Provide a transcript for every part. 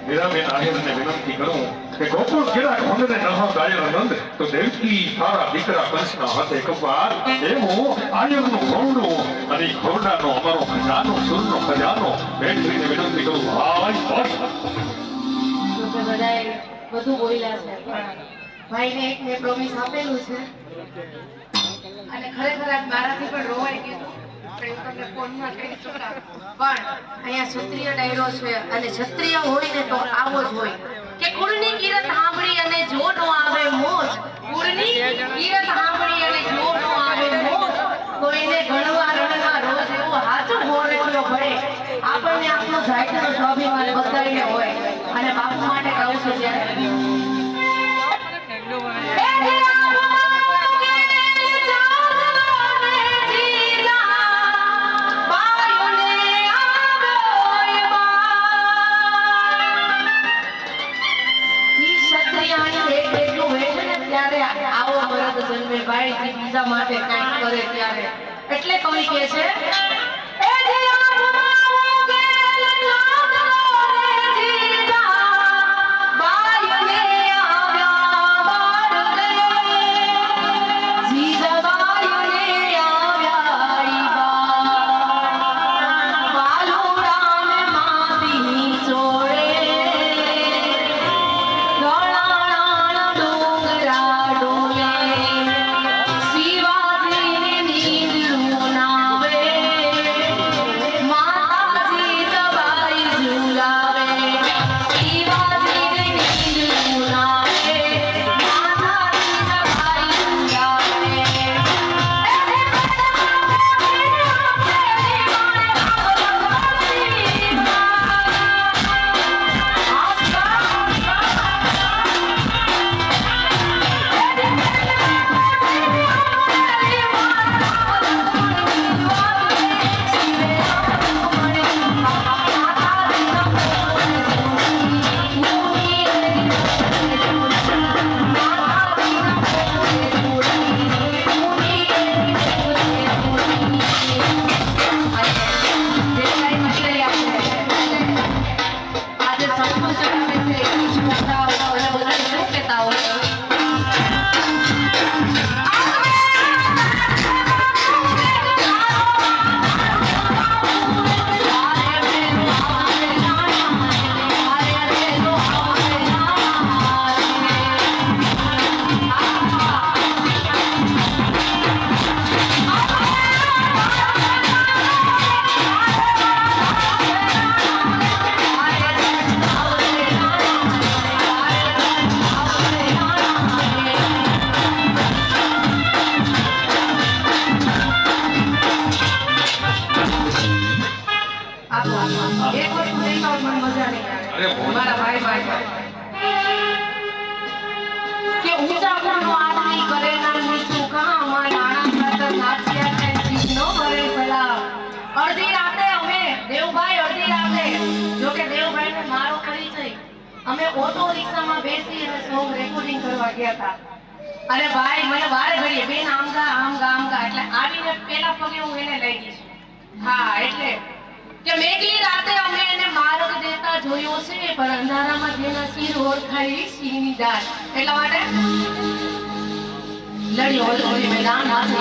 મીરાબેન આહિરને વિનંતી કરું કે ગોકુળ કેરા ખંડને નહો ગાયર નંદ તો દેવકી તારા દીકરા કંસના હાથે કપાર એવું આયરનું ખોરડું અને ખોરડાનો અમારો ખજાનો સુરનો ખજાનો ભેટ કરીને વિનંતી કરું ભાઈ બસ તો બધાએ બધું બોલ્યા છે ભાઈને એક મેં પ્રોમિસ આપેલું છે અને ખરેખર આજ મારાથી પણ રોવાઈ ગયું તમને ફોનમાં કહી ચૂકા પણ અહીંયા ક્ષત્રિય ડાયરો છે અને ક્ષત્રિય હોય ને તો આવો જ હોય કે કુળની કિરત સાંભળી અને જો નો આવે મોજ કુળની કિરત સાંભળી અને જો નો આવે મોજ કોઈને ગણવા રણવા રોજ એવું હાચું બોલેલો ભળે આપણને આપણો જાતનો સ્વાભિમાન બધાને હોય અને બાપુ માટે કહું છું ત્યારે બીજા માટે કંઈક કરે ત્યારે એટલે કવિ કહે છે અમે ઓટો રિક્ષામાં બેસી અને સોંગ રેકોર્ડિંગ કરવા ગયા હતા અને ભાઈ મને વારે ઘડીએ બેન આમ ગા એટલે આવીને પેલા પગે હું એને લઈ ગઈ છું હા એટલે કે મેઘલી રાતે અમે એને માર્ગ દેતા જોયો છે પણ અંધારામાં જેના શિર ઓળખાઈ સિંહની દાળ એટલા માટે લડી હોલી મેદાન હાથ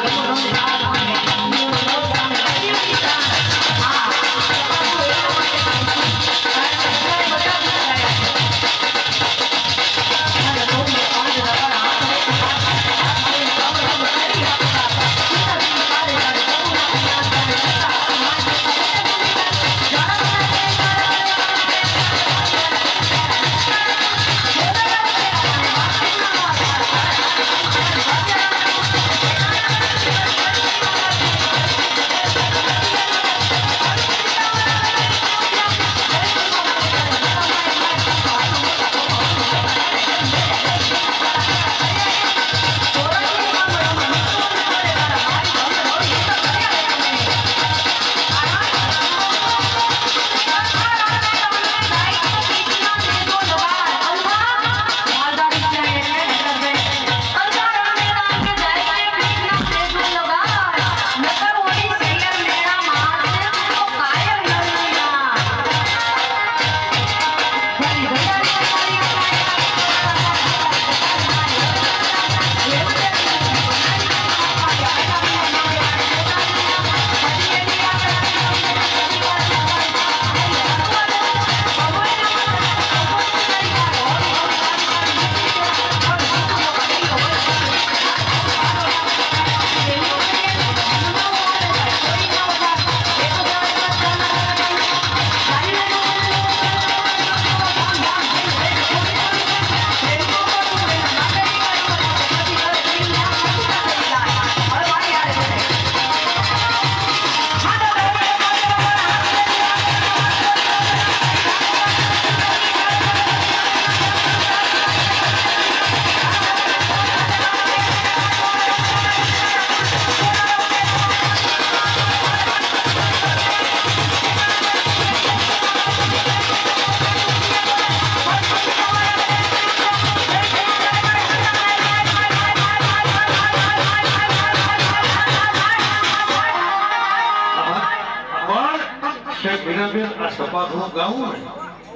સપાટું ગાવું ને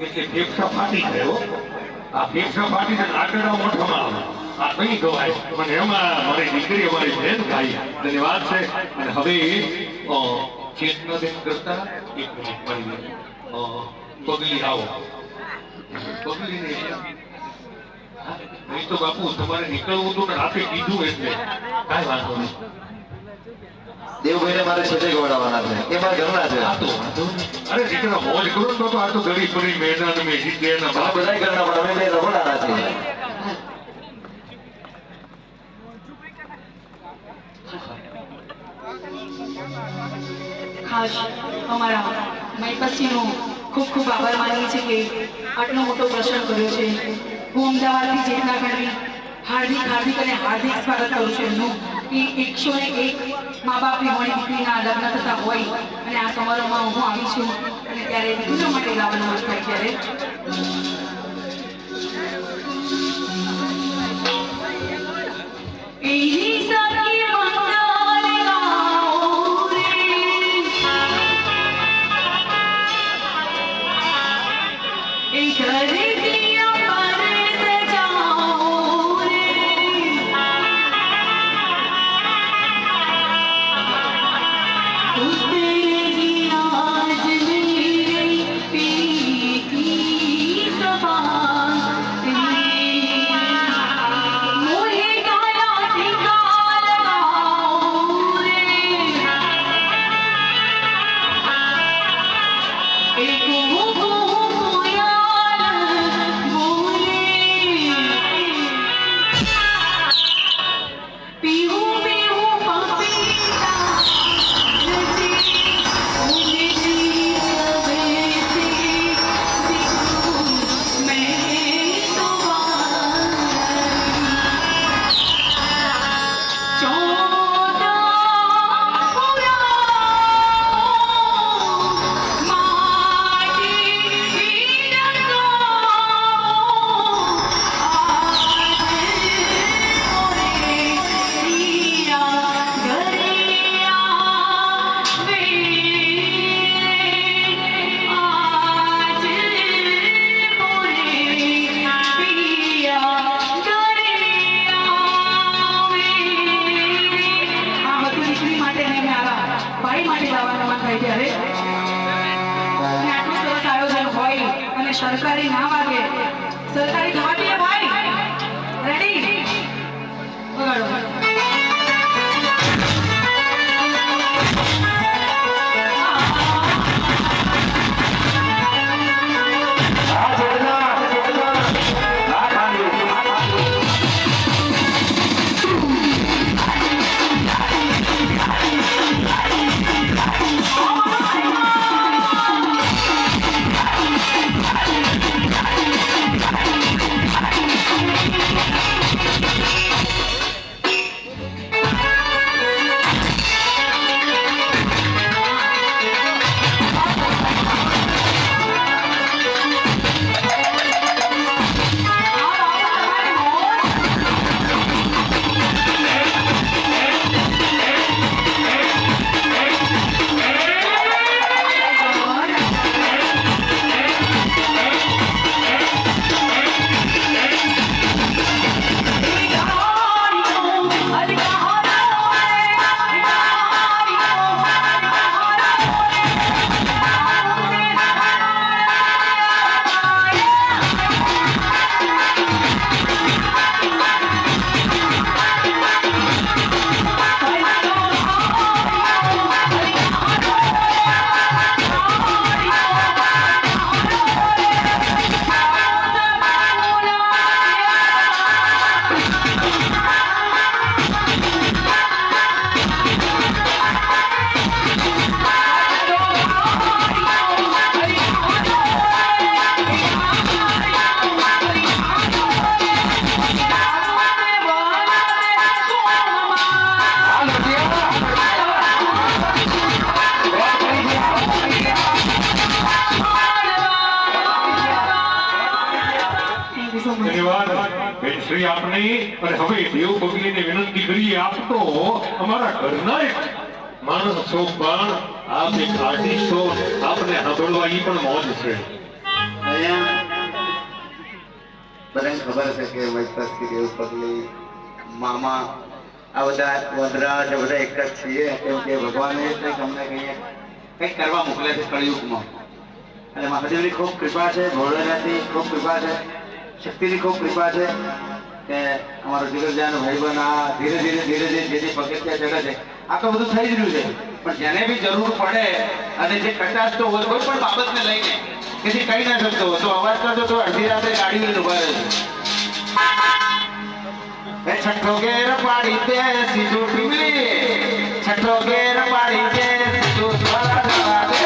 એટલે ફેફસા ફાટી ગયો. આ ફેફસા ફાટીને આટલા મોઢામાં આવે. આ નહીં ગવાય. પણ એમાં મારી દીકરી અમારી બહેન ગાઈ. તેની વાત છે. અને હવે ચેતનાબેન કરતા એક મિનિટ મળી પગલી આવો. પગલીને નહીં તો બાપુ તમારે નીકળવું હતું ને રાતે કીધું એટલે કાંઈ વાંધો નહીં. દેવભાઈને મારે છેટે ગવડાવવાના છે એ મારા ઘરના છે. આ તો વાંધો નહીં. અરે દીકરા મોજ કરો ને તો આ તો ગળી પડી મેદાન મેં જીતે એના તમે બધાય ઘરના પણ અમે બે રખોડાના છીએ. ખાસ અમારા માઈપસીનો ખૂબ ખૂબ આભાર માનું છે કે આટલો મોટો પ્રસંગ કર્યો છે. હું અમદાવાદથી ચેતના ગઢવી હાર્દિક અને હાર્દિક સ્વાગત કરું છું એમનું કે 101 મા બાપની મોડી દીકરીના લગ્ન થતા હોય અને આ સમારોહમાં હું આવી છું અને ત્યારે દીકરીઓ માટે ગાવાનું મન થાય ત્યારે એની સાથે મંગલ ગાઓ રે એ ધરતી પર સજાઓ રે ઉતરેગી આજ મેરી પીકી સભા મોહે ગાયા ટીકા લગાઓ રે એક સરકારી ના વાગે સરકારી થવા દે ભાઈ રેડી વગાડો શ્રી આપની અને હવે દેવ બગલીને વિનંતી કરીએ આપ તો અમારા ઘરના એક માણસ છો પણ આપ એક આર્ટિસ્ટ છો, આપને સાંભળવા ઈ પણ મોજ છે. અહીંયા બધાને ખબર છે કે વૈશાખી દેવ પગલી મામા આ બધા વનરાજ આ બધા એક જ છીએ, કેમ કે ભગવાને કંઈક અમને કંઈક કરવા મોકલે છે કળિયુગમાં. અને મહાદેવની ખૂબ કૃપા છે, ભોળેનાથની ખૂબ કૃપા છે, શક્તિની ખૂબ કૃપા છે કે અમારો જીગરજાનો ભાઈબંધ આ ધીરે ધીરે જેથી પગથિયા ચડે છે. આ તો બધું થઈ જ રહ્યું છે, પણ જેને બી જરૂર પડે અને જે કટાશતો હોય કોઈ પણ બાબતને લઈને તેથી કહી ના શકતો હોય તો અવાજ કરતો તો અડધી રાત્રે ગાડી લઈને ઉભા રહે છે. છઠ્ઠો ગેર પાડી દે સીધું ટીમલી, છઠ્ઠો ગેર પાડી દે સીધું ધોળા ધોળા દે.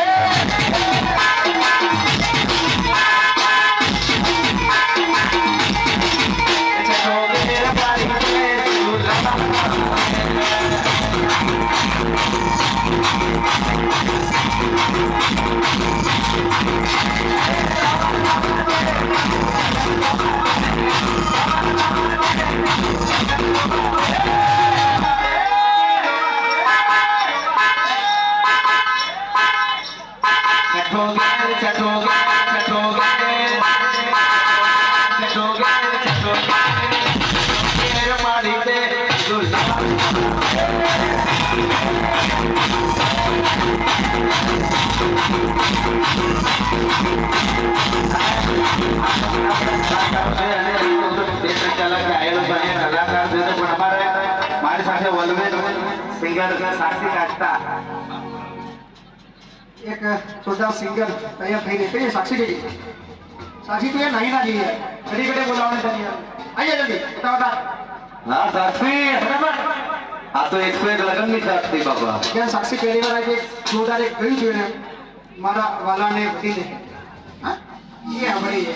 છઠ્ઠો ગેર પાડી દે સીધું ધોળા ધોળા દે. મારી સાથે વલવેલ સિંગર સાક્ષી કાઢતા એક જોરદાર સિંગર તૈયાર થઈ ગઈ કઈ સાક્ષી ગઈ સાક્ષી તો યાર નહીં ના જઈએ ઘડી ઘડી બોલાવવાની તને યાર આઈએ જલ્દી ફટાફટ હા સાક્ષી, આ તો 101 લગનની સાક્ષી બાપા. યાર સાક્ષી પહેલી વાર આજે જોરદાર એક ગયું હતું એને મારા વાલાને વટીને હા એ આવડી